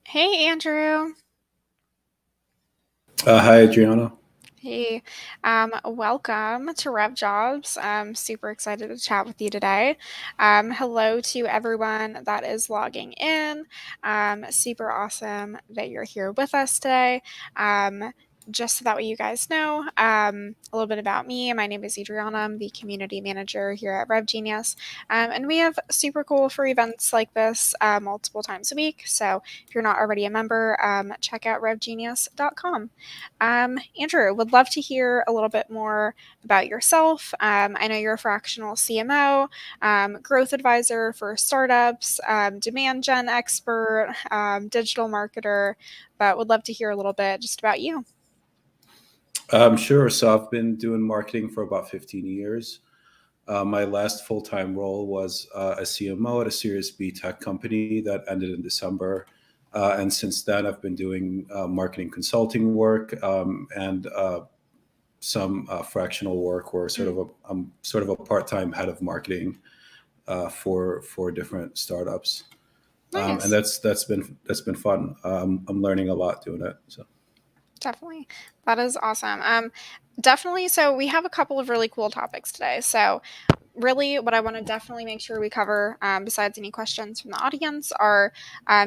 Hey, Andrew. Hi, Adriana. Hey, welcome to RevJobs. I'm super excited to chat with you today. Hello to everyone that is logging in. Super awesome that you're here with us today. Just so that way you guys know, a little bit about me. My name is Adriana. I'm the community manager here at RevGenius. And we have super cool free events like this multiple times a week. So if you're not already a member, check out revgenius.com. Andrew, would love to hear a little bit more about yourself. I know you're a fractional CMO, growth advisor for startups, demand gen expert, digital marketer, but would love to hear a little bit just about you. Sure. So I've been doing marketing for about 15 years. My last full-time role was a CMO at a Series B tech company that ended in December. And since then, I've been doing marketing consulting work and some fractional work where Mm, I'm sort of a part-time head of marketing for different startups. And nice. that's been fun. I'm learning a lot doing it. So. Definitely. That is awesome. Definitely. So we have a couple of really cool topics today. So really what I want to definitely make sure we cover, besides any questions from the audience, are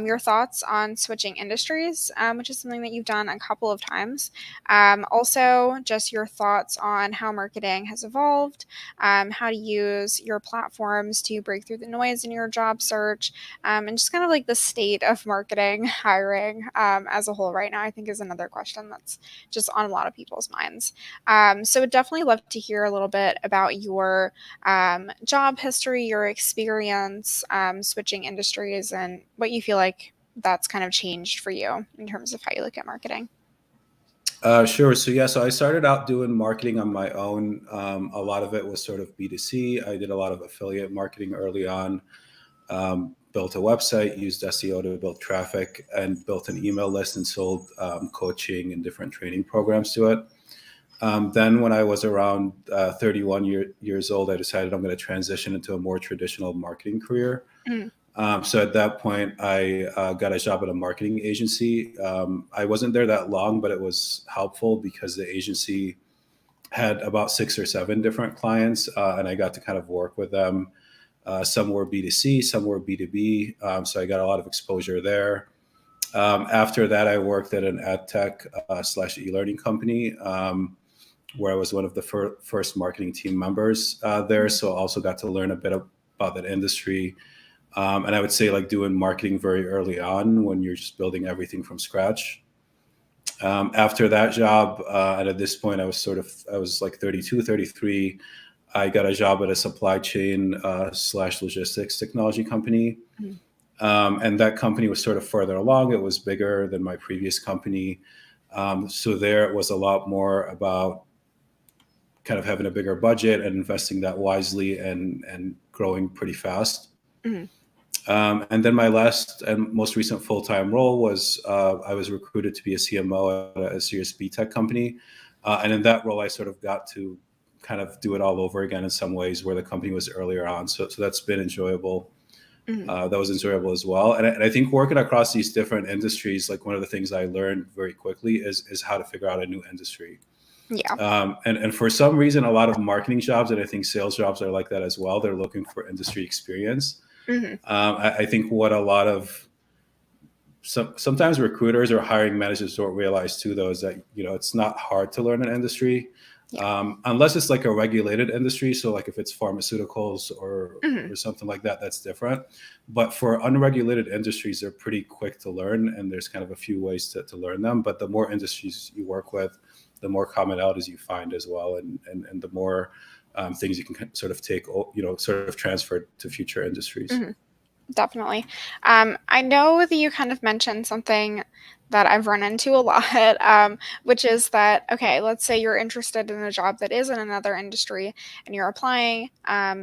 your thoughts on switching industries, which is something that you've done a couple of times. Also, just your thoughts on how marketing has evolved, how to use your platforms to break through the noise in your job search, and just kind of like the state of marketing hiring as a whole right now, I think is another question that's just on a lot of people's minds. So, would definitely love to hear a little bit about your job history, your experience switching industries, and what you feel like that's kind of changed for you in terms of how you look at marketing. Sure. So I started out doing marketing on my own. A lot of it was sort of B2C. I did a lot of affiliate marketing early on, built a website, used SEO to build traffic, and built an email list and sold coaching and different training programs to it. Then, when I was around 31 years old, I decided I'm going to transition into a more traditional marketing career. Mm, So at that point, I got a job at a marketing agency. I wasn't there that long, but it was helpful because the agency had about 6 or 7 different clients, and I got to kind of work with them. Some were B2C, some were B2B. So I got a lot of exposure there. After that, I worked at an ad tech slash e-learning company where I was one of the first marketing team members there. mm, So I also got to learn a bit about that industry. And I would say like doing marketing very early on when you're just building everything from scratch. After that job, and at this point, I was like 32, 33. I got a job at a supply chain slash logistics technology company. mm, And that company was sort of further along. It was bigger than my previous company. So there it was a lot more about kind of having a bigger budget and investing that wisely and growing pretty fast. mm, And then my last and most recent full time role was I was recruited to be a CMO at a Series B tech company. And in that role, I sort of got to kind of do it all over again in some ways where the company was earlier on. So that's been enjoyable. mm. That was enjoyable as well. And I think working across these different industries, like one of the things I learned very quickly is how to figure out a new industry. Yeah. And for some reason, a lot of marketing jobs and I think sales jobs are like that as well. They're looking for industry experience. Hmm. I think what a lot of sometimes recruiters or hiring managers don't realize too, though, is that it's not hard to learn an industry Yeah. unless it's like a regulated industry. So like if it's pharmaceuticals Hmm. or something like that, that's different. But for unregulated industries, they're pretty quick to learn, and there's kind of a few ways to learn them. But the more industries you work with, the more commonalities you find as well, and the more things you can sort of take, sort of transfer to future industries. Hmm. Definitely. I know that you kind of mentioned something that I've run into a lot, which is that, okay, let's say you're interested in a job that is in another industry and you're applying.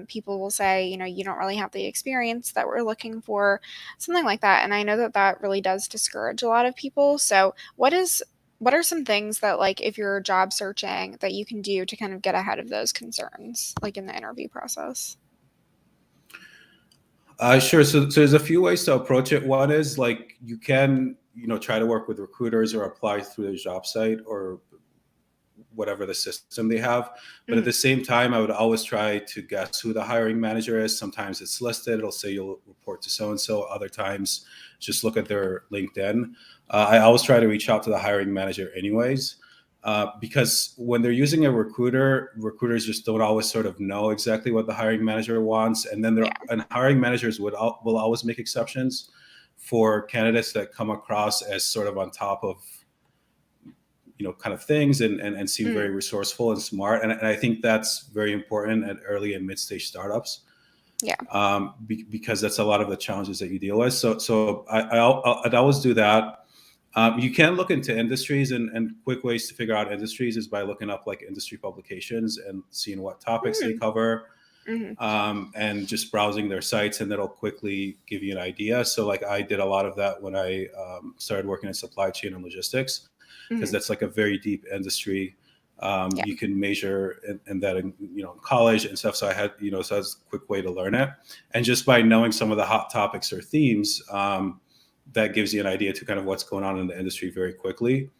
People will say, you don't really have the experience that we're looking for, something like that. And I know that that really does discourage a lot of people. So, what are some things that, like, if you're job searching, that you can do to kind of get ahead of those concerns, like in the interview process? Sure. So there's a few ways to approach it. One is like you can try to work with recruiters or apply through the job site or whatever the system they have. But at Mhm. the same time, I would always try to guess who the hiring manager is. Sometimes it's listed. It'll say you'll report to so-and-so. Other times, just look at their LinkedIn. I always try to reach out to the hiring manager anyways, because when they're using a recruiter, recruiters just don't always sort of know exactly what the hiring manager wants. And then Yeah. and hiring managers will always make exceptions for candidates that come across as sort of on top of kind of things and seem very Mm. resourceful and smart. And I think that's very important at early and mid-stage startups, Yeah. because that's a lot of the challenges that you deal with. So I'd always do that. You can look into industries, and quick ways to figure out industries is by looking up like industry publications and seeing what topics they Mm. cover, Mhm. and just browsing their sites, and that'll quickly give you an idea. So like I did a lot of that when I started working in supply chain and logistics, because Mhm. that's like a very deep industry. Yeah. You can measure in that in college and stuff. So I had so that's a quick way to learn it, and just by knowing some of the hot topics or themes, that gives you an idea to kind of what's going on in the industry very quickly.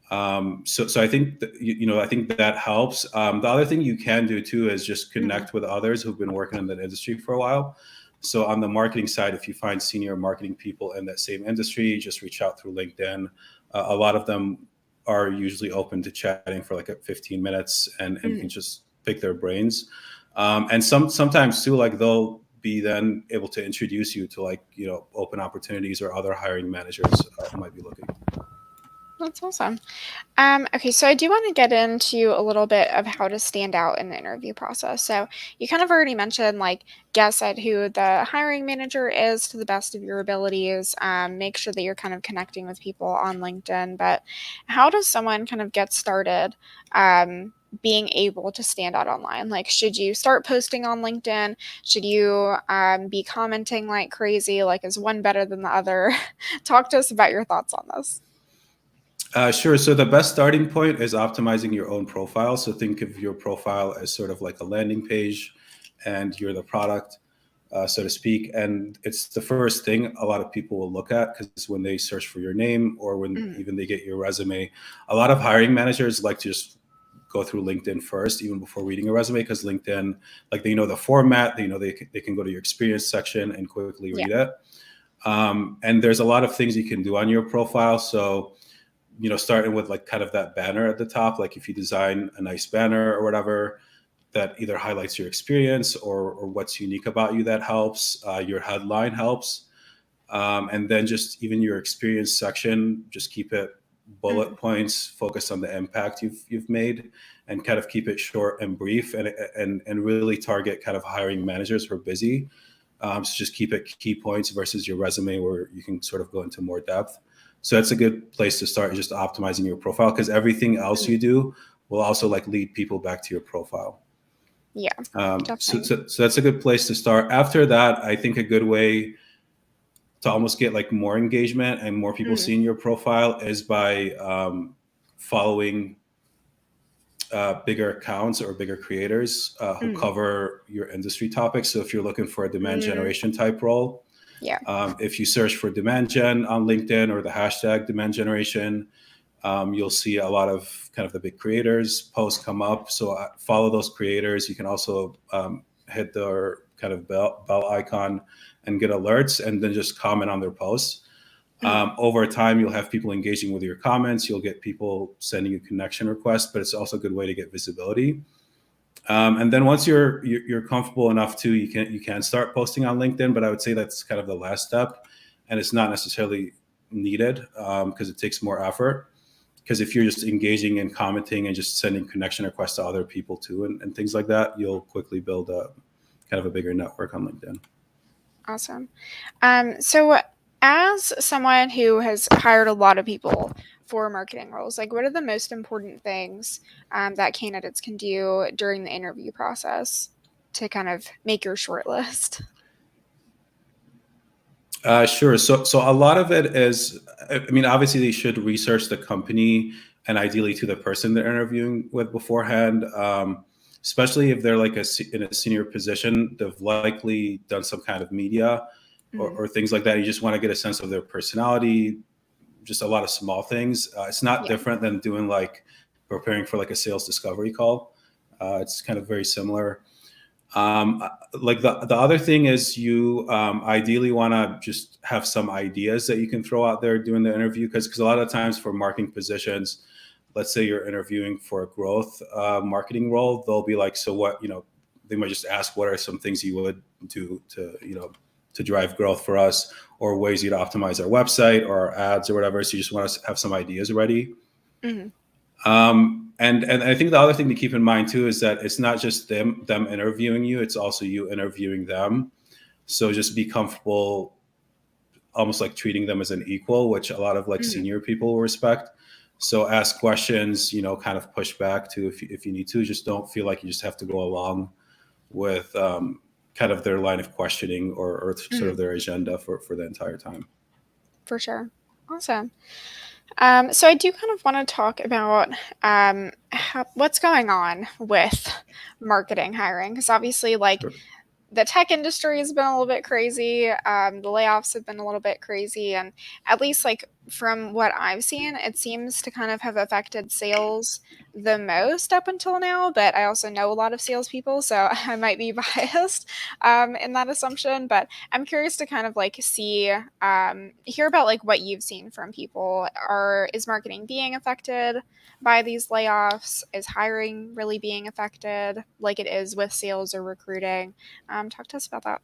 So I think I think that helps. The other thing you can do too is just Mhm. connect with others who've been working in that industry for a while. So on the marketing side, if you find senior marketing people in that same industry, just reach out through LinkedIn. A lot of them are usually open to chatting for like 15 minutes, and you can Mhm. just pick their brains. And sometimes too, like they'll be then able to introduce you to like open opportunities or other hiring managers who might be looking. That's awesome. Okay, so I do want to get into a little bit of how to stand out in the interview process. So you kind of already mentioned like guess at who the hiring manager is to the best of your abilities. Make sure that you're kind of connecting with people on LinkedIn. But how does someone kind of get started? Being able to stand out online? Like, should you start posting on LinkedIn? Should you be commenting like crazy? Like, is one better than the other? Talk to us about your thoughts on this. Sure. So the best starting point is optimizing your own profile. So think of your profile as sort of like a landing page, and you're the product, so to speak. And it's the first thing a lot of people will look at, because when they search for your name or when Mm. even they get your resume, a lot of hiring managers like to just go through LinkedIn first, even before reading a resume, because LinkedIn, like they know the format, they can go to your experience section and quickly Yeah. read it. And there's a lot of things you can do on your profile. So starting with like kind of that banner at the top, like if you design a nice banner or whatever that either highlights your experience or what's unique about you, that helps. Your headline helps. And then just even your experience section, just keep it Mm. bullet points, focus on the impact you've made, and kind of keep it short and brief, and really target kind of hiring managers who are busy. So just keep it key points versus your resume where you can sort of go into more depth. So that's a good place to start, just optimizing your profile, because everything else Mm. you do will also like lead people back to your profile. Yeah, So, definitely. so, so that's a good place to start. After that, I think a good way to almost get like more engagement and more people Mm. seeing your profile is by following bigger accounts or bigger creators who Mm. cover your industry topics. So if you're looking for a demand Mm. generation type role, Yeah. if you search for demand gen on LinkedIn or the hashtag demand generation, you'll see a lot of kind of the big creators posts come up. So follow those creators. You can also hit their kind of bell icon and get alerts, and then just comment on their posts. Mm. Over time, you'll have people engaging with your comments. You'll get people sending you connection requests, but it's also a good way to get visibility. And then once you're comfortable enough to, you can start posting on LinkedIn. But I would say that's kind of the last step, and it's not necessarily needed, because it takes more effort. Because if you're just engaging and commenting and just sending connection requests to other people too, and things like that, you'll quickly build a kind of a bigger network on LinkedIn. Awesome. So as someone who has hired a lot of people for marketing roles, like what are the most important things that candidates can do during the interview process to kind of make your short list? Sure. So a lot of it is, I mean, obviously they should research the company and ideally to the person they're interviewing with beforehand. Especially if they're like in a senior position, they've likely done some kind of media or, Mm. or things like that. You just want to get a sense of their personality, just a lot of small things. It's not Yeah. different than doing like preparing for like a sales discovery call. It's kind of very similar. Like the other thing is you ideally want to just have some ideas that you can throw out there during the interview, because a lot of times for marketing positions, let's say you're interviewing for a growth marketing role, they'll be like, so what, they might just ask, what are some things you would do to, to drive growth for us, or ways you'd optimize our website or our ads or whatever. So you just want to have some ideas ready. Hmm. And I think the other thing to keep in mind too is that it's not just them interviewing you; it's also you interviewing them. So just be comfortable, almost like treating them as an equal, which a lot of like Hmm. senior people respect. So ask questions, kind of push back too if you need to. Just don't feel like you just have to go along with kind of their line of questioning, or sort Hmm. of their agenda for the entire time. For sure. Awesome. So I do kind of want to talk about what's going on with marketing hiring, because obviously, like, Sure. the tech industry has been a little bit crazy. The layoffs have been a little bit crazy, and at least like from what I've seen, it seems to kind of have affected sales the most up until now. But I also know a lot of salespeople, so I might be biased in that assumption. But I'm curious to kind of like hear about like what you've seen from people. Is marketing being affected by these layoffs? Is hiring really being affected like it is with sales or recruiting? Talk to us about that.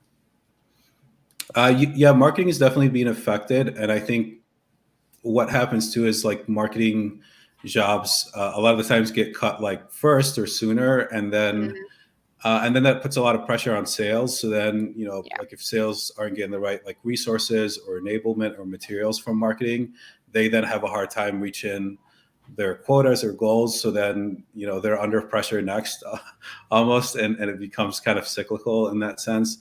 Yeah, marketing is definitely being affected, and I think what happens too is like marketing jobs a lot of the times get cut like first or sooner, Mhm. and then that puts a lot of pressure on sales. So then, Yeah. like if sales aren't getting the right like resources or enablement or materials from marketing, they then have a hard time reaching their quotas or goals. So then, they're under pressure next, almost, and it becomes kind of cyclical in that sense.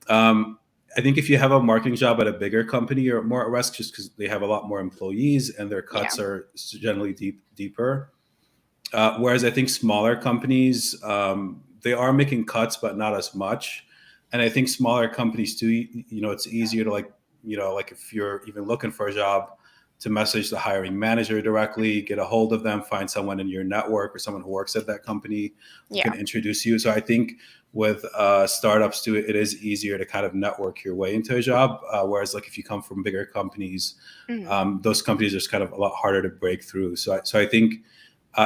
Um, I think if you have a marketing job at a bigger company, you're more at risk just because they have a lot more employees and their Yeah. cuts are generally deeper. Whereas I think smaller companies, they are making cuts, but not as much. And I think smaller companies too, it's easier to like, like if you're even looking for a job, to message the hiring manager directly, get a hold of them, find someone in your network or someone who works at that company who can Yeah. introduce you. So I think with startups too, it is easier to kind of network your way into a job. Whereas like if you come from bigger companies, Mhm. those companies are just kind of a lot harder to break through. So I think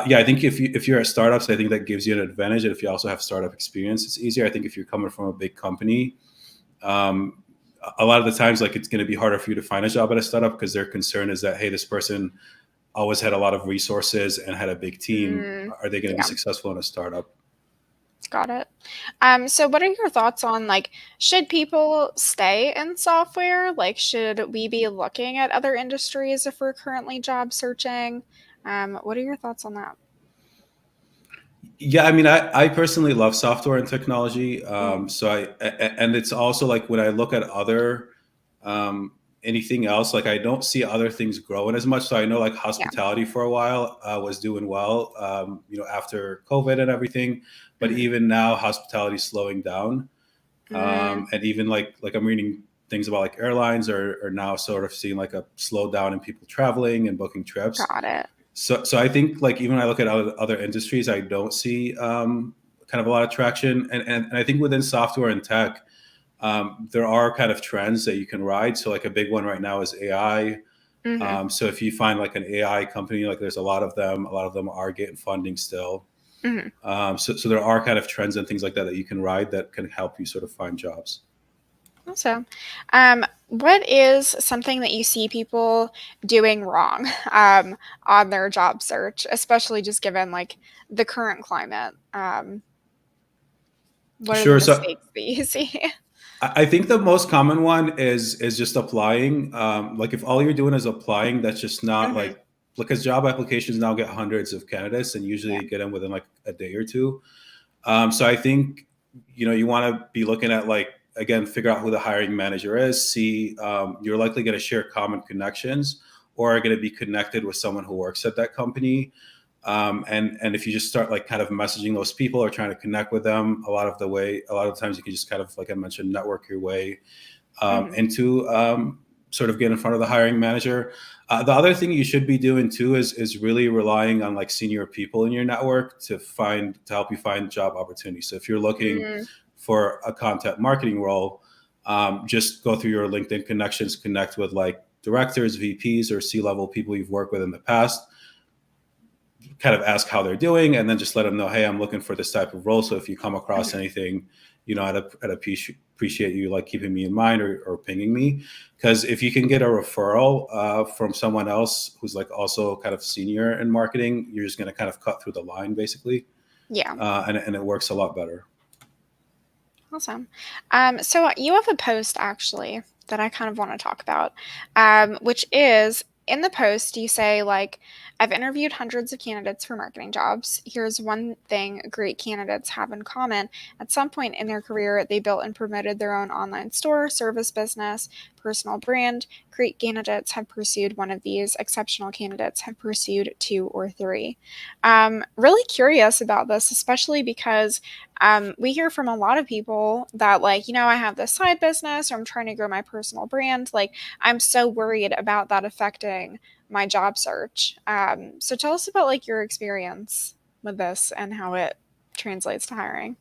yeah, I think if you're at startups, I think that gives you an advantage. And if you also have startup experience, it's easier. I think if you're coming from a big company, um, a lot of the times, like it's going to be harder for you to find a job at a startup because their concern is that, hey, this person always had a lot of resources and had a big team. Mm, Are they going to be yeah, successful in a startup? got it. So what are your thoughts on like should people stay in software? Like should we be looking at other industries if we're currently job searching? What are your thoughts on that? Yeah, I mean, I personally love software and technology. Mhm. And it's also like when I look at other anything else, like I don't see other things growing as much. So I know like Yeah. hospitality for a while was doing well, after COVID and everything. But Mhm. even now, hospitality is slowing down. Mm, And even like I'm reading things about like airlines are now sort of seeing like a slowdown in people traveling and booking trips. got it. So I think like even when I look at other industries, I don't see kind of a lot of traction. And I think within software and tech, there are kind of trends that you can ride. So like a big one right now is AI. Mhm. So if you find like an AI company, like there's a lot of them. A lot of them are getting funding still. Mhm. So there are kind of trends and things like that that you can ride that can help you sort of find jobs. Awesome. What is something that you see people doing wrong on their job search, especially just given like the current climate? What are the Sure. So mistakes that you see? I think the most common one is just applying. Like if all you're doing is applying, that's just not Mhm. like because job applications now get hundreds of candidates and usually Yeah. you get them within like a day or two. So I think you want to be looking at like again figure out who the hiring manager is. See, you're likely going to share common connections or are going to be connected with someone who works at that company. And if you just start like kind of messaging those people or trying to connect with them, a lot of times you can just kind of like I mentioned, network your way Mhm. into sort of get in front of the hiring manager. The other thing you should be doing too is really relying on like senior people in your network to help you find job opportunities. So if you're looking Mm, for a content marketing role, just go through your LinkedIn connections, connect with like directors, VPs, or C-level people you've worked with in the past, kind of ask how they're doing, and then just let them know, hey, I'm looking for this type of role. So if you come across mhm. anything, I'd appreciate you like keeping me in mind or pinging me. Because if you can get a referral from someone else who's like also kind of senior in marketing, you're just going to kind of cut through the line basically. Yeah. And it works a lot better. Awesome. So you have a post actually that I kind of want to talk about, which is in the post, you say, like, I've interviewed hundreds of candidates for marketing jobs. Here's one thing great candidates have in common. At some point in their career, they built and promoted their own online store, service business, personal brand. Great candidates have pursued one of these. Exceptional candidates have pursued two or three. Really curious about this, especially because we hear from a lot of people that, like, I have this side business or I'm trying to grow my personal brand. Like, I'm so worried about that affecting my job search. So tell us about like your experience with this and how it translates to hiring.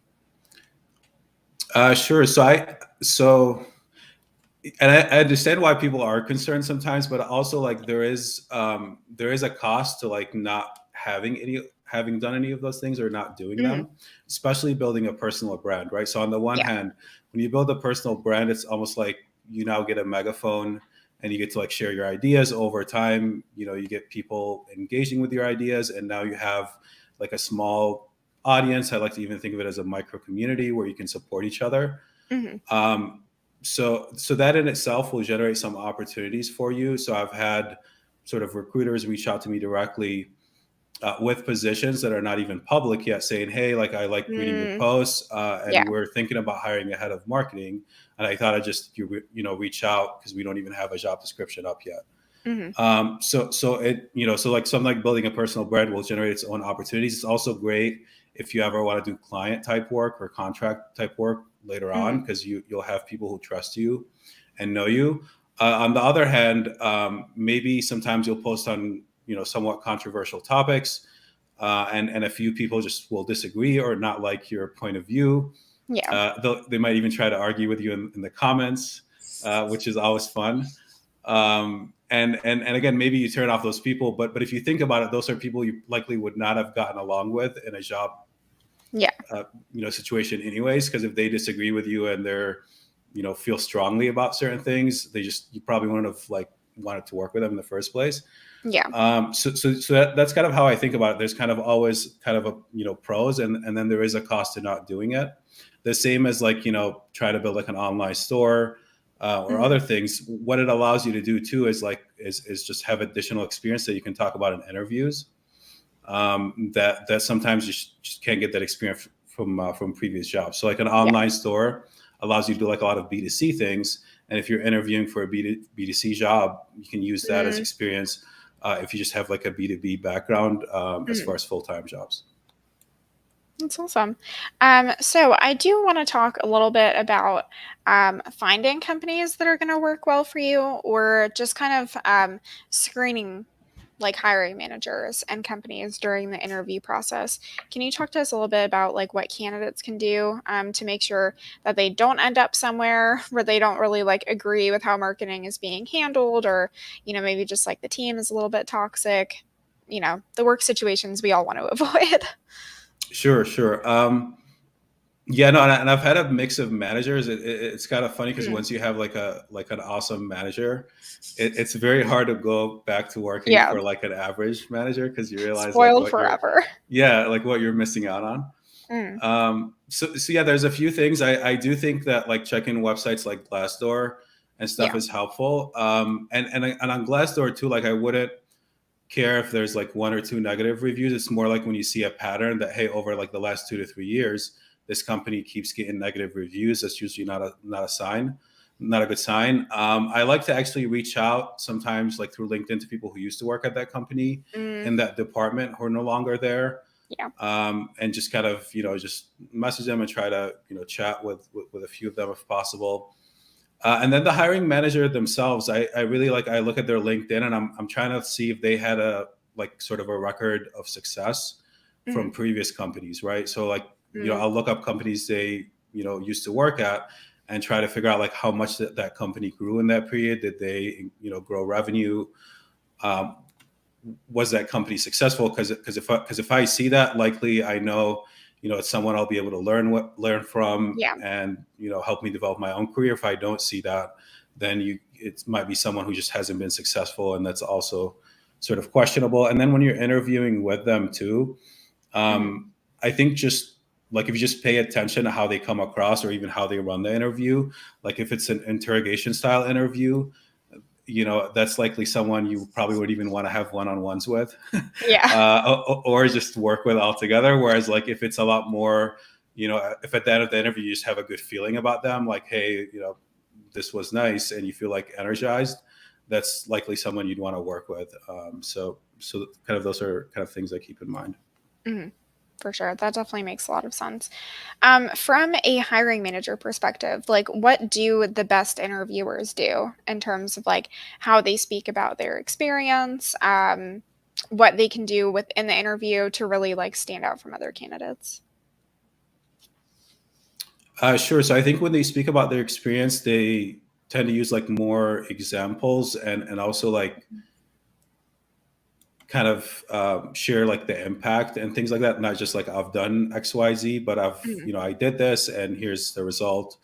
Sure. So and I understand why people are concerned sometimes, but also like there is a cost to like not having done any of those things or not doing Hmm. them, especially building a personal brand, right? So on the one Yeah. hand, when you build a personal brand, it's almost like you now get a megaphone and you get to like share your ideas over time. You get people engaging with your ideas, and now you have like a small audience. I like to even think of it as a micro community where you can support each other. Hmm. um, so that in itself will generate some opportunities for you. So I've had sort of recruiters reach out to me directly with positions that are not even public yet, saying, hey, like, I like reading your Mm, posts, yeah. and we're thinking about hiring a head of marketing, and I thought I'd just reach out because we don't even have a job description up yet. Hmm. So like something like building a personal brand will generate its own opportunities. It's also great if you ever want to do client type work or contract type work later on, Hmm. because you'll have people who trust you and know you. On the other hand, maybe sometimes you'll post on somewhat controversial topics, and a few people just will disagree or not like your point of view. Yeah. They might even try to argue with you in the comments, which is always fun. And again, maybe you turn off those people, but if you think about it, those are people you likely would not have gotten along with in a job Yeah. uh, situation anyways, because if they disagree with you and they're feel strongly about certain things, you probably wouldn't have like wanted to work with them in the first place. Yeah. That's kind of how I think about it. There's kind of always kind of a pros, and then there is a cost to not doing it. The same as like try to build like an online store or Hmm. other things. What it allows you to do too is like is just have additional experience that you can talk about in interviews. That sometimes you just can't get that experience from previous jobs. So like an Yeah. online store allows you to do like a lot of B2C things, and if you're interviewing for a B2C job, you can use that as Mm, experience if you just have like a B2B background as mhm. far as full-time jobs. That's awesome. So I do want to talk a little bit about finding companies that are going to work well for you, or just kind of screening like hiring managers and companies during the interview process. Can you talk to us a little bit about like what candidates can do to make sure that they don't end up somewhere where they don't really like agree with how marketing is being handled, or maybe just like the team is a little bit toxic. The work situations we all want to avoid. Sure. Yeah, no, and I've had a mix of managers. It's kind of funny because Mm, once you have like an awesome manager, it's very hard to go back to working yeah, for like an average manager, because you realize like spoiled forever. what you're missing out on. Mm, So yeah, there's a few things I do think that like checking websites like Glassdoor and stuff yeah. is helpful. And on Glassdoor too, like I wouldn't care if there's like one or two negative reviews. It's more like when you see a pattern that, hey, over like the last 2 to 3 years, this company keeps getting negative reviews. That's usually not a good sign. I like to actually reach out sometimes like through LinkedIn to people who used to work at that company mm, in that department who are no longer there, yeah. and just kind of just message them and try to chat with a few of them if possible. And then the hiring manager themselves, I really like, I look at their LinkedIn and I'm trying to see if they had a like sort of a record of success from Mm-hmm. previous companies, right? So like, Mm-hmm. I'll look up companies they, used to work at and try to figure out like how much that company grew in that period. Did they, grow revenue? Um, was that company successful? Because if I see that, likely I know, it's someone I'll be able to learn from, Yeah. and help me develop my own career. If I don't see that, then it might be someone who just hasn't been successful, and that's also sort of questionable. And then when you're interviewing with them too, Mm-hmm. I think just like if you just pay attention to how they come across or even how they run the interview, like if it's an interrogation style interview, that's likely someone you probably would even want to have one-on-ones with, Yeah. or just work with altogether. Whereas like if it's a lot more, if at the end of the interview you just have a good feeling about them, like, hey, this was nice, and you feel like energized, that's likely someone you'd want to work with. So kind of those are kind of things I keep in mind. Mm-hmm. For sure. That definitely makes a lot of sense. From a hiring manager perspective, like what do the best interviewers do in terms of like how they speak about their experience, what they can do within the interview to really like stand out from other candidates? Sure. So I think when they speak about their experience, they tend to use like more examples, and also like kind of share like the impact and things like that. Not just like I've done XYZ, but Mhm. I did this and here's the result.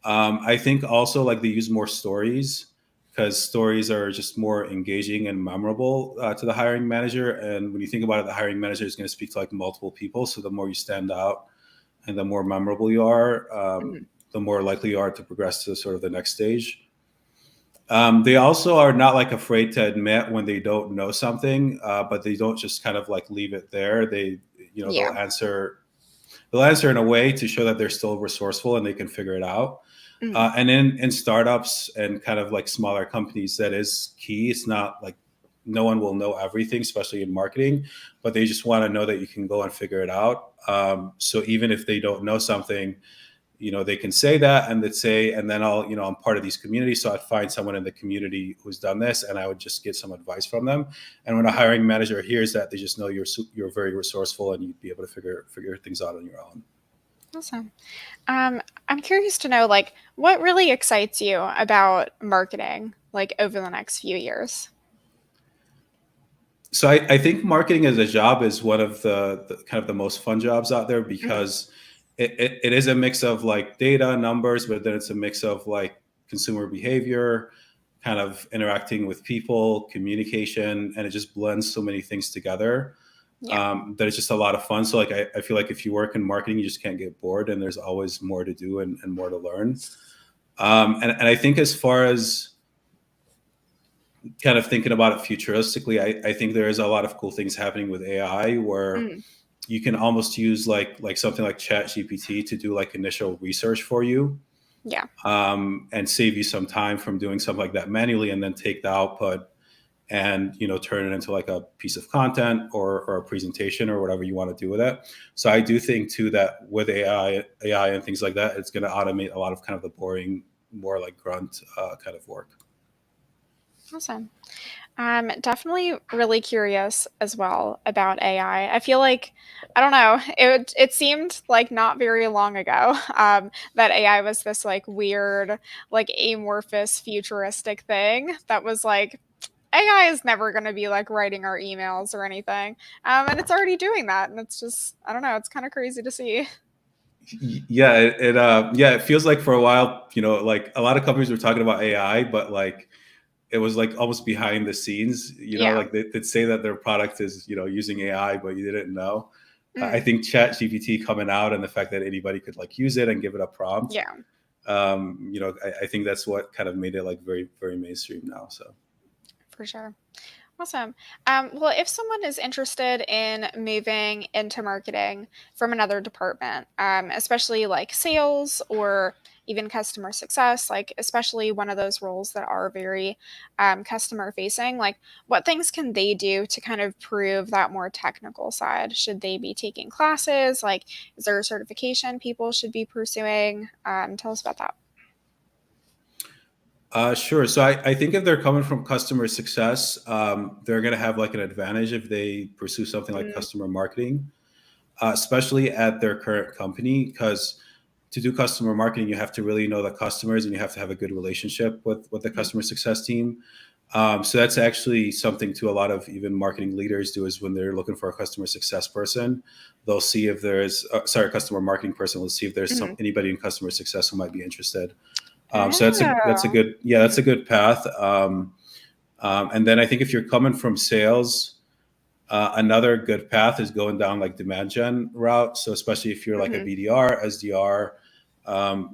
I think also like they use more stories, because stories are just more engaging and memorable to the hiring manager. And when you think about it, the hiring manager is going to speak to like multiple people. So the more you stand out and the more memorable you are, Mhm. the more likely you are to progress to sort of the next stage. They also are not like afraid to admit when they don't know something, but they don't just kind of like leave it there. They, Yeah. they'll answer in a way to show that they're still resourceful and they can figure it out. Mhm. And in startups and kind of like smaller companies, that is key. It's not like no one will know everything, especially in marketing, but they just want to know that you can go and figure it out. So even if they don't know something, they can say that, and they'd say, and then I'm part of these communities, so I'd find someone in the community who's done this, and I would just get some advice from them. And when a hiring manager hears that, they just know you're very resourceful and you'd be able to figure things out on your own. Awesome. I'm curious to know like what really excites you about marketing like over the next few years. So I think marketing as a job is one of the kind of the most fun jobs out there, Mhm. because it is a mix of like data numbers, but then it's a mix of like consumer behavior, kind of interacting with people, communication, and it just blends so many things together, Yeah. that it's just a lot of fun. So like I feel like if you work in marketing, you just can't get bored, and there's always more to do, and more to learn. And I think as far as kind of thinking about it futuristically, I think there is a lot of cool things happening with AI, where Mm. you can almost use like something like Chat GPT to do like initial research for you, Yeah. and save you some time from doing something like that manually, and then take the output and turn it into like a piece of content, or a presentation, or whatever you want to do with it. So I do think too that with AI and things like that, it's going to automate a lot of kind of the boring, more like grunt kind of work. Awesome. Definitely really curious as well about AI. I feel like I don't know. It seemed like not very long ago that AI was this like weird, like amorphous, futuristic thing that was like AI is never going to be like writing our emails or anything, and it's already doing that, and it's just I don't know. It's kind of crazy to see. Yeah, it feels like for a while, like a lot of companies were talking about AI, but like it was like almost behind the scenes, Yeah. like they'd say that their product is, using AI, but you didn't know. I Mm, think Chat GPT coming out, and the fact that anybody could like use it and give it a prompt, yeah. I think that's what kind of made it like very, very mainstream now. So. For sure. Awesome. Well, if someone is interested in moving into marketing from another department, especially like sales or even customer success, like especially one of those roles that are very customer facing, like what things can they do to kind of prove that more technical side? Should they be taking classes? Like, is there a certification people should be pursuing? Tell us about that. Sure. So I think if they're coming from customer success, they're going to have like an advantage if they pursue something like Mm, customer marketing, especially at their current company, because to do customer marketing, you have to really know the customers and you have to have a good relationship with the mhm. customer success team. So that's actually something to a lot of even marketing leaders do is when they're looking for a customer success person, they'll see if there's, sorry, customer marketing person, will see if there's Mhm. anybody in customer success who might be interested. So that's a Oh. good, yeah, that's a good path. And then I think if you're coming from sales, another good path is going down like demand gen route. So especially if you're like a Mhm. BDR, SDR,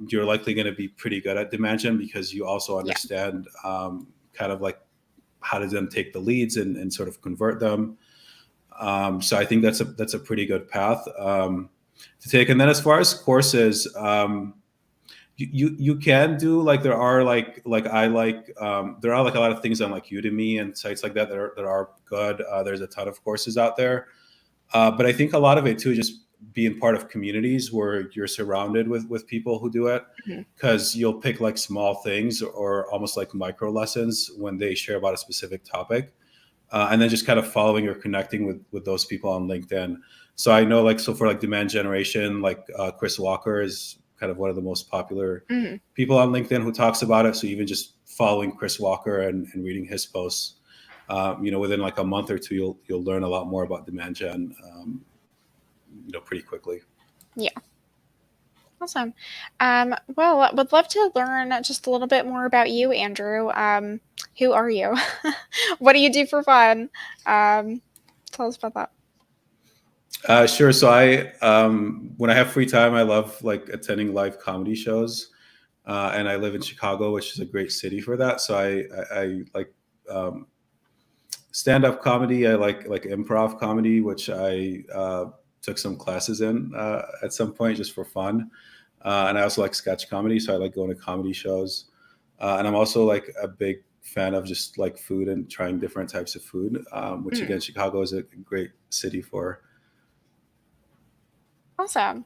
you're likely going to be pretty good at demand gen because you also Yeah. understand kind of like how to then take the leads and sort of convert them. So I think that's a pretty good path to take. And then as far as courses, you can do like there are like I like there are like a lot of things on like Udemy and sites like that that are good. There's a ton of courses out there, but I think a lot of it too is just being part of communities where you're surrounded with people who do it, Mhm. because you'll pick like small things or almost like micro lessons when they share about a specific topic, and then just kind of following or connecting with those people on LinkedIn. So I know like so for like demand generation, like Chris Walker is kind of one of the most popular Mhm. people on LinkedIn who talks about it. So even just following Chris Walker and reading his posts, within like a month or two, you'll learn a lot more about demand gen, pretty quickly. Yeah. Awesome. Well, I would love to learn just a little bit more about you, Andrew. Who are you? What do you do for fun? Um, Tell us about that. Sure. So when I have free time, I love like attending live comedy shows, and I live in Chicago, which is a great city for that. So I like um, stand up comedy. I like improv comedy, which I took some classes in at some point just for fun. And I also like sketch comedy, so I like going to comedy shows. And I'm also like a big fan of just like food and trying different types of food, which Mhm. again, Chicago is a great city for. Awesome.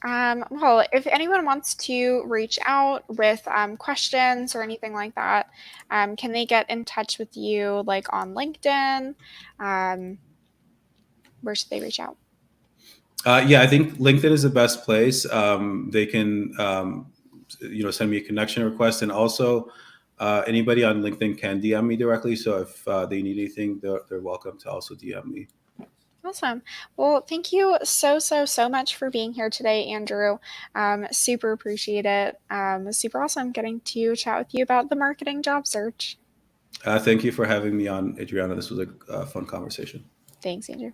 Well, if anyone wants to reach out with questions or anything like that, can they get in touch with you like on LinkedIn? Um, where should they reach out? Yeah, I think LinkedIn is the best place. They can, send me a connection request, and also anybody on LinkedIn can DM me directly. So if they need anything, they're welcome to also DM me. Awesome. Well, thank you so, so, so much for being here today, Andrew. Super appreciate it. Super awesome getting to chat with you about the marketing job search. Thank you for having me on, Adriana. This was a fun conversation. Thanks, Andrew.